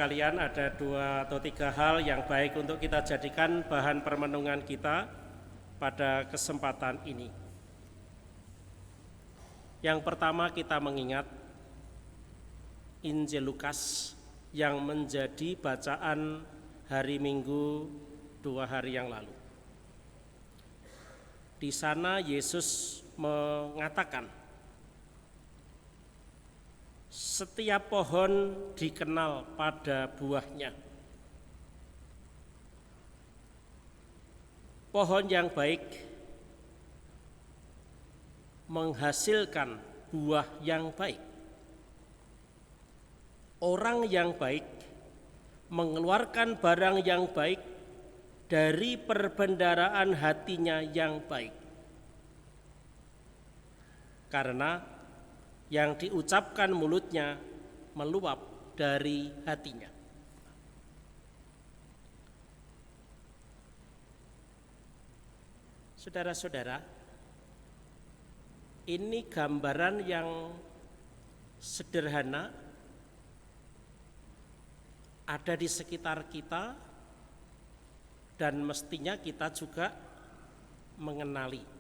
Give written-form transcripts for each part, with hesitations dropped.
sekalian, ada 2 atau 3 hal yang baik untuk kita jadikan bahan permenungan kita pada kesempatan ini. Yang pertama, kita mengingat Injil Lukas yang menjadi bacaan hari Minggu 2 hari yang lalu. Di sana Yesus mengatakan, setiap pohon dikenal pada buahnya. Pohon yang baik menghasilkan buah yang baik. Orang yang baik mengeluarkan barang yang baik dari perbendaharaan hatinya yang baik. Karena yang diucapkan mulutnya meluap dari hatinya. Saudara-saudara, ini gambaran yang sederhana ada di sekitar kita dan mestinya kita juga mengenali.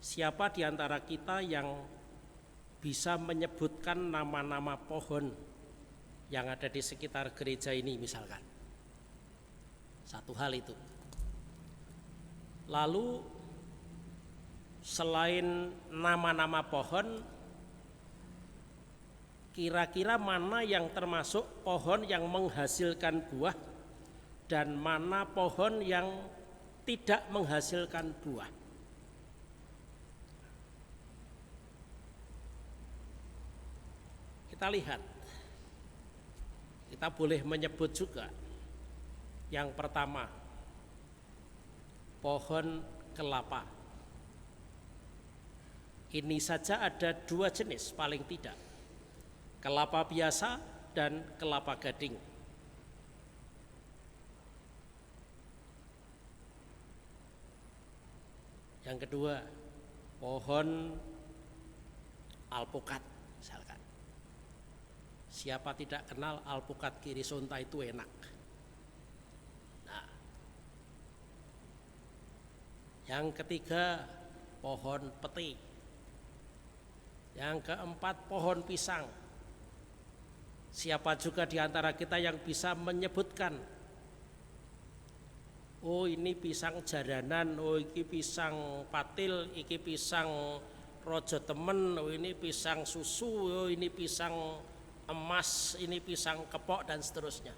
Siapa di antara kita yang bisa menyebutkan nama-nama pohon yang ada di sekitar gereja ini misalkan? Satu hal itu. Lalu selain nama-nama pohon, kira-kira mana yang termasuk pohon yang menghasilkan buah dan mana pohon yang tidak menghasilkan buah? Kita lihat, kita boleh menyebut juga. Yang pertama, pohon kelapa. Ini saja ada 2 jenis paling tidak, kelapa biasa dan kelapa gading. Yang kedua, pohon alpukat misalkan. Siapa tidak kenal alpukat Kirisonta itu enak. Nah, yang ketiga, pohon peti. Yang keempat, pohon pisang. Siapa juga di antara kita yang bisa menyebutkan, oh ini pisang jaranan, oh ini pisang patil, ini pisang rojo temen, oh ini pisang susu, oh ini pisang emas, ini pisang kepok dan seterusnya.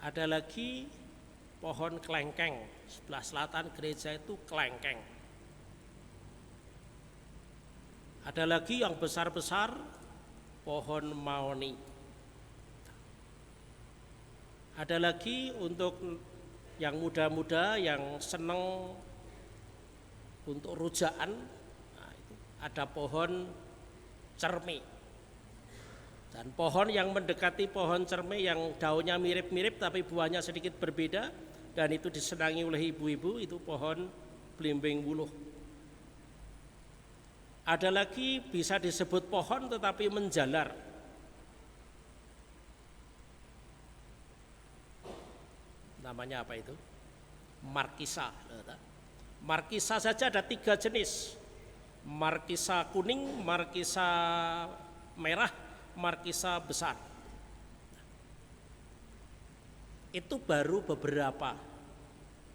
Ada lagi pohon kelengkeng. Sebelah selatan gereja itu kelengkeng. Ada lagi yang besar-besar, pohon mahoni. Ada lagi untuk yang muda-muda yang senang untuk rujaan, ada pohon cermi. Dan pohon yang mendekati pohon cermi yang daunnya mirip-mirip tapi buahnya sedikit berbeda dan itu disenangi oleh ibu-ibu, itu pohon belimbing wuluh. Ada lagi bisa disebut pohon tetapi menjalar. Namanya apa itu? Markisa. Markisa saja ada 3 jenis. Markisa kuning, markisa merah, markisa besar. Itu baru beberapa.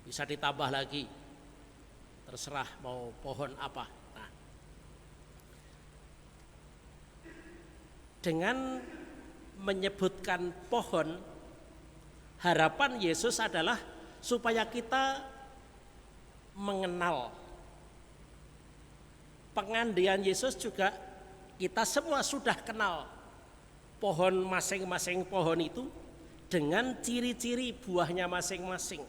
Bisa ditambah lagi. Terserah mau pohon apa. Nah, dengan menyebutkan pohon, harapan Yesus adalah supaya kita mengenal. Pengandaian Yesus juga kita semua sudah kenal pohon masing-masing pohon itu dengan ciri-ciri buahnya masing-masing.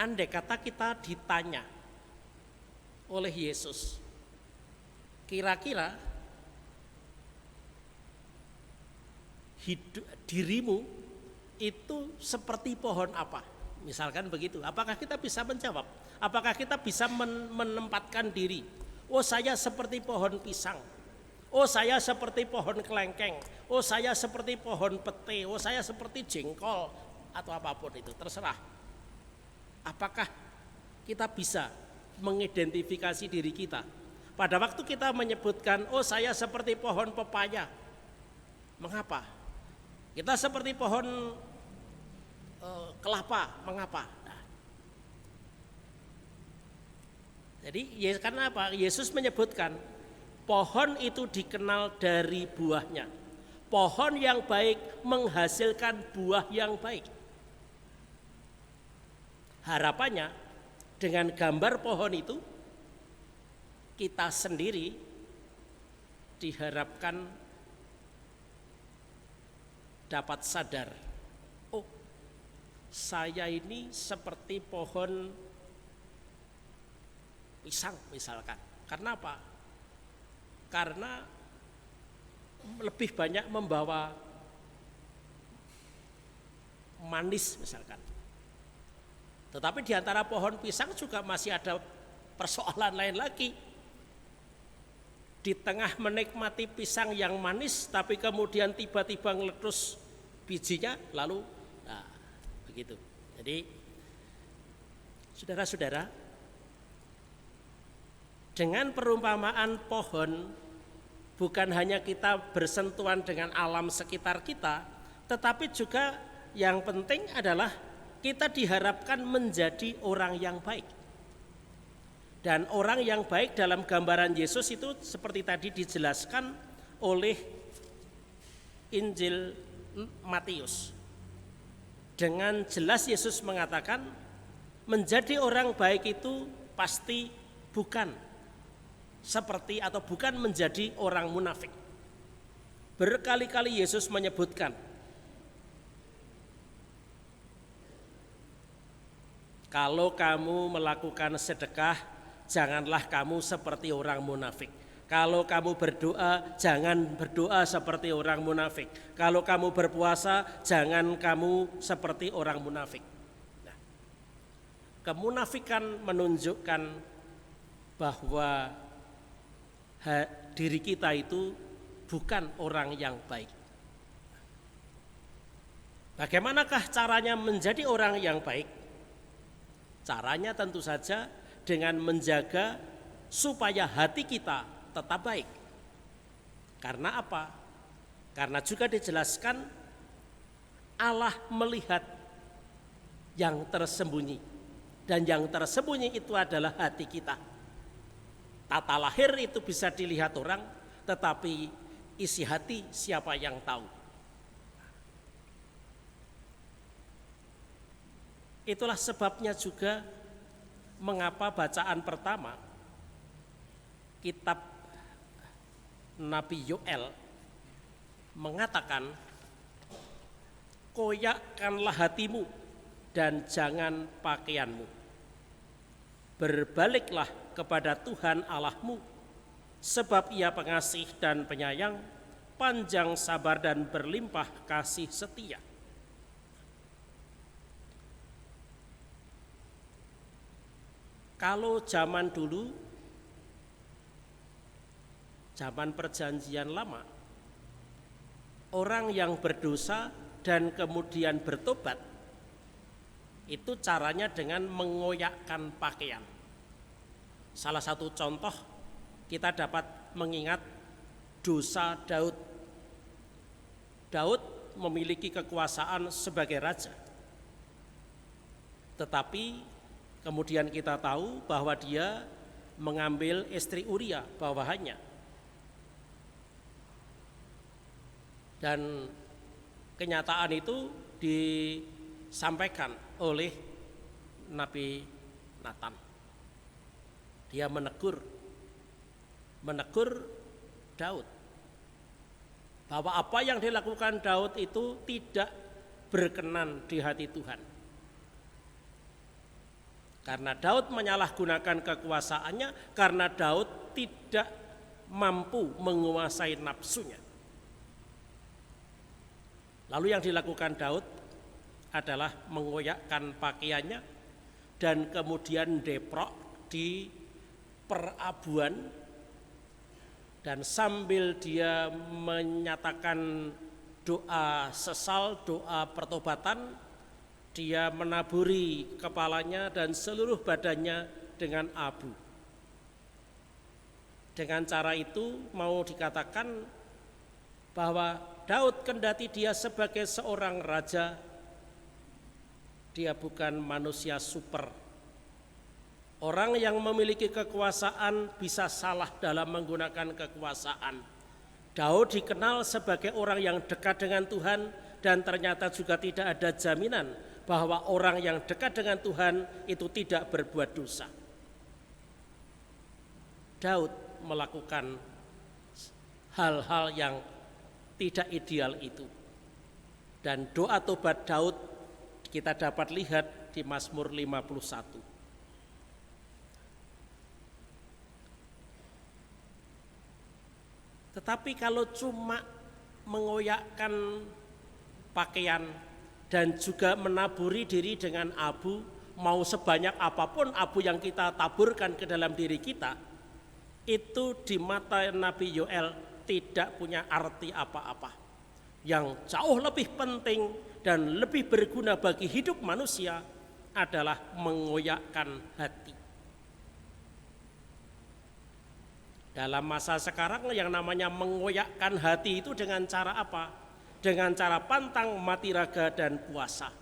Andai kata kita ditanya oleh Yesus, kira-kira dirimu itu seperti pohon apa? Misalkan begitu. Apakah kita bisa menjawab? Apakah kita bisa menempatkan diri? Oh, saya seperti pohon pisang. Oh, saya seperti pohon kelengkeng. Oh, saya seperti pohon pete. Oh, saya seperti jengkol atau apapun itu, terserah. Apakah kita bisa mengidentifikasi diri kita? Pada waktu kita menyebutkan, oh saya seperti pohon pepaya. Mengapa? Kita seperti pohon kelapa. Mengapa? Nah. Jadi karena apa? Yesus menyebutkan pohon itu dikenal dari buahnya. Pohon yang baik menghasilkan buah yang baik. Harapannya dengan gambar pohon itu kita sendiri diharapkan dapat sadar, oh saya ini seperti pohon pisang misalkan. Karena apa? Karena lebih banyak membawa manis misalkan. Tetapi di antara pohon pisang juga masih ada persoalan lain lagi. Di tengah menikmati pisang yang manis, tapi kemudian tiba-tiba ngeletus bijinya, lalu nah, begitu. Jadi saudara-saudara, dengan perumpamaan pohon, bukan hanya kita bersentuhan dengan alam sekitar kita, tetapi juga yang penting adalah kita diharapkan menjadi orang yang baik. Dan orang yang baik dalam gambaran Yesus itu seperti tadi dijelaskan oleh Injil Matius. Dengan jelas Yesus mengatakan menjadi orang baik itu pasti bukan seperti atau bukan menjadi orang munafik. Berkali-kali Yesus menyebutkan kalau kamu melakukan sedekah, janganlah kamu seperti orang munafik. Kalau kamu berdoa, jangan berdoa seperti orang munafik. Kalau kamu berpuasa, jangan kamu seperti orang munafik. Nah, kemunafikan menunjukkan bahwa diri kita itu bukan orang yang baik. Bagaimanakah caranya menjadi orang yang baik? Caranya tentu saja dengan menjaga supaya hati kita tetap baik. Karena apa? Karena juga dijelaskan Allah melihat yang tersembunyi. Dan yang tersembunyi itu adalah hati kita. Tata lahir itu bisa dilihat orang, tetapi isi hati siapa yang tahu? Itulah sebabnya juga mengapa bacaan pertama kitab Nabi Yoel mengatakan, koyakkanlah hatimu dan jangan pakaianmu. Berbaliklah kepada Tuhan Allahmu, sebab Ia pengasih dan penyayang, panjang sabar dan berlimpah kasih setia. Kalau zaman dulu, zaman perjanjian lama, orang yang berdosa dan kemudian bertobat, itu caranya dengan mengoyakkan pakaian. Salah satu contoh kita dapat mengingat dosa Daud. Daud memiliki kekuasaan sebagai raja. Tetapi kemudian kita tahu bahwa dia mengambil istri Uria bawahannya. Dan kenyataan itu disampaikan oleh Nabi Nathan. Dia menegur Daud bahwa apa yang dilakukan Daud itu tidak berkenan di hati Tuhan. Karena Daud menyalahgunakan kekuasaannya, karena Daud tidak mampu menguasai nafsunya. Lalu yang dilakukan Daud adalah mengoyakkan pakaiannya dan kemudian deprok di perabuan, dan sambil dia menyatakan doa sesal, doa pertobatan, dia menaburi kepalanya dan seluruh badannya dengan abu. Dengan cara itu mau dikatakan bahwa Daud kendati dia sebagai seorang raja, dia bukan manusia super. Orang yang memiliki kekuasaan bisa salah dalam menggunakan kekuasaan. Daud dikenal sebagai orang yang dekat dengan Tuhan, dan ternyata juga tidak ada jaminan bahwa orang yang dekat dengan Tuhan itu tidak berbuat dosa. Daud melakukan hal-hal yang tidak ideal itu. Dan doa tobat Daud kita dapat lihat di Mazmur 51. Tetapi kalau cuma mengoyakkan pakaian dan juga menaburi diri dengan abu, mau sebanyak apapun abu yang kita taburkan ke dalam diri kita, itu di mata Nabi Yoel tidak punya arti apa-apa. Yang jauh lebih penting dan lebih berguna bagi hidup manusia adalah mengoyakkan hati. Dalam masa sekarang yang namanya mengoyakkan hati itu dengan cara apa? Dengan cara pantang, mati raga, dan puasa.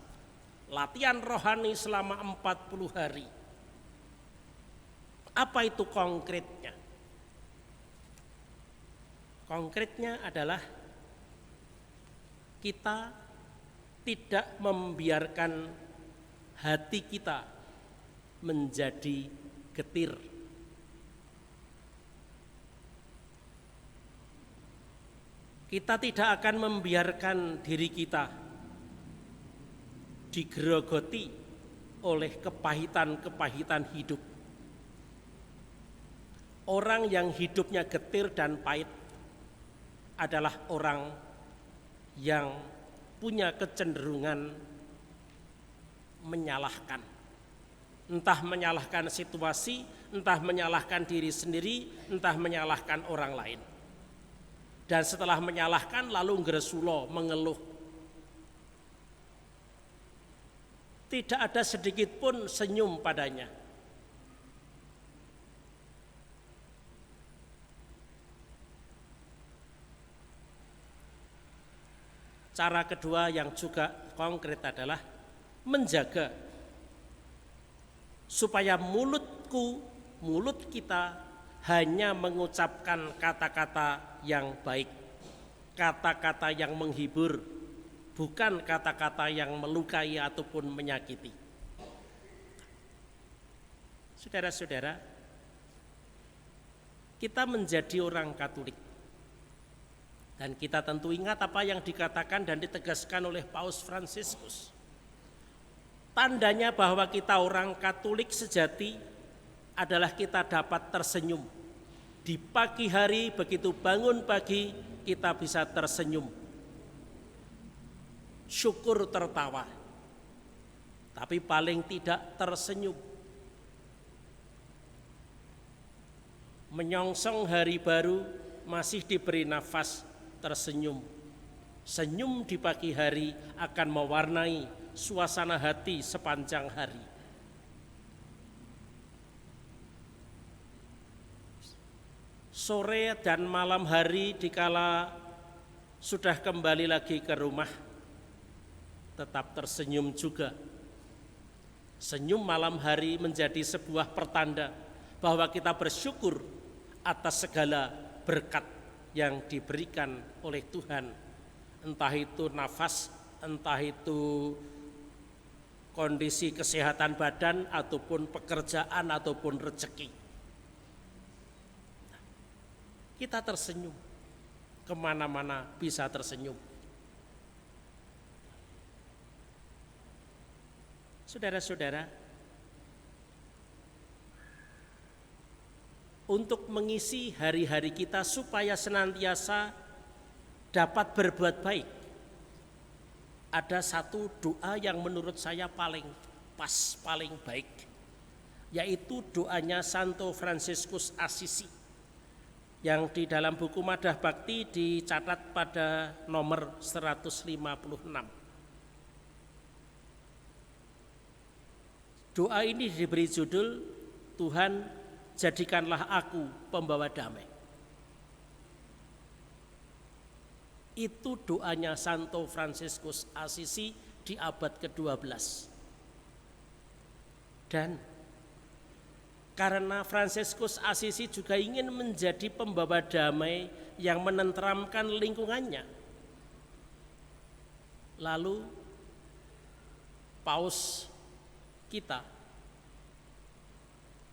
Latihan rohani selama 40 hari. Apa itu konkretnya? Konkretnya adalah kita tidak membiarkan hati kita menjadi getir. Kita tidak akan membiarkan diri kita digerogoti oleh kepahitan-kepahitan hidup. Orang yang hidupnya getir dan pahit adalah orang yang punya kecenderungan menyalahkan. Entah menyalahkan situasi, entah menyalahkan diri sendiri, entah menyalahkan orang lain. Dan setelah menyalahkan lalu ngresulo, mengeluh. Tidak ada sedikit pun senyum padanya. Cara kedua yang juga konkret adalah menjaga supaya mulut kita hanya mengucapkan kata-kata yang baik, kata-kata yang menghibur, bukan kata-kata yang melukai ataupun menyakiti. Saudara-saudara, kita menjadi orang Katolik, dan kita tentu ingat apa yang dikatakan dan ditegaskan oleh Paus Fransiskus. Tandanya bahwa kita orang Katolik sejati adalah kita dapat tersenyum. Di pagi hari begitu bangun pagi kita bisa tersenyum. Syukur tertawa. Tapi paling tidak tersenyum. Menyongsong hari baru masih diberi nafas tersenyum. Senyum di pagi hari akan mewarnai suasana hati sepanjang hari. Sore dan malam hari dikala sudah kembali lagi ke rumah, tetap tersenyum juga. Senyum malam hari menjadi sebuah pertanda bahwa kita bersyukur atas segala berkat yang diberikan oleh Tuhan. Entah itu nafas, entah itu kondisi kesehatan badan, ataupun pekerjaan, ataupun rezeki. Kita tersenyum, kemana-mana bisa tersenyum. Saudara-saudara, untuk mengisi hari-hari kita supaya senantiasa dapat berbuat baik, ada satu doa yang menurut saya paling pas, paling baik, yaitu doanya Santo Fransiskus Assisi yang di dalam buku Madah Bakti dicatat pada nomor 156. Doa ini diberi judul, Tuhan jadikanlah aku pembawa damai. Itu doanya Santo Fransiskus Assisi di abad ke-12. Dan karena Fransiskus Assisi juga ingin menjadi pembawa damai yang menenteramkan lingkungannya, lalu Paus kita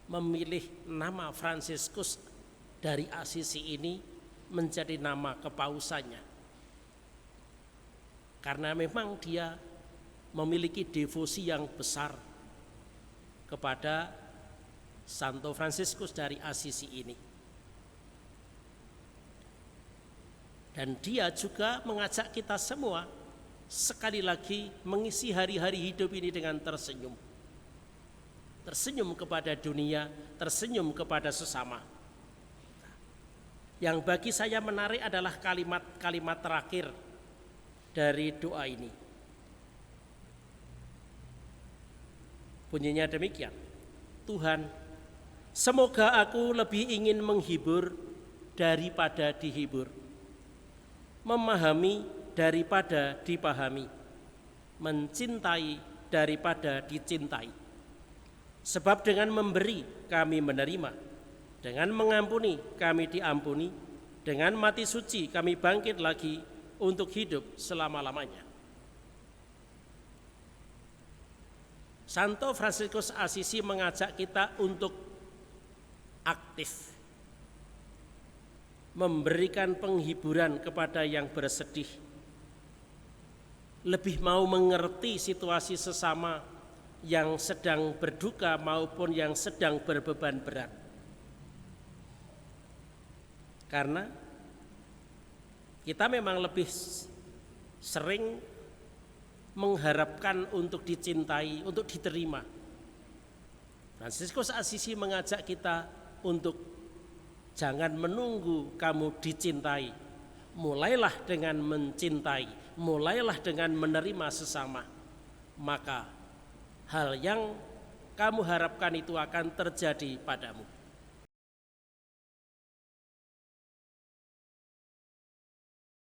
memilih nama Fransiskus dari Assisi ini menjadi nama kepausannya, karena memang dia memiliki devosi yang besar kepada Santo Fransiskus dari Assisi ini. Dan dia juga mengajak kita semua sekali lagi mengisi hari-hari hidup ini dengan tersenyum. Tersenyum kepada dunia, tersenyum kepada sesama. Yang bagi saya menarik adalah kalimat-kalimat terakhir dari doa ini. Bunyinya demikian, Tuhan, semoga aku lebih ingin menghibur daripada dihibur, memahami daripada dipahami, mencintai daripada dicintai. Sebab dengan memberi kami menerima, dengan mengampuni kami diampuni, dengan mati suci kami bangkit lagi untuk hidup selama-lamanya. Santo Fransiskus Assisi mengajak kita untuk aktif, memberikan penghiburan kepada yang bersedih, lebih mau mengerti situasi sesama yang sedang berduka maupun yang sedang berbeban berat. Karena kita memang lebih sering mengharapkan untuk dicintai, untuk diterima. Fransiskus Assisi mengajak kita untuk jangan menunggu kamu dicintai. Mulailah dengan mencintai, mulailah dengan menerima sesama. Maka hal yang kamu harapkan itu akan terjadi padamu.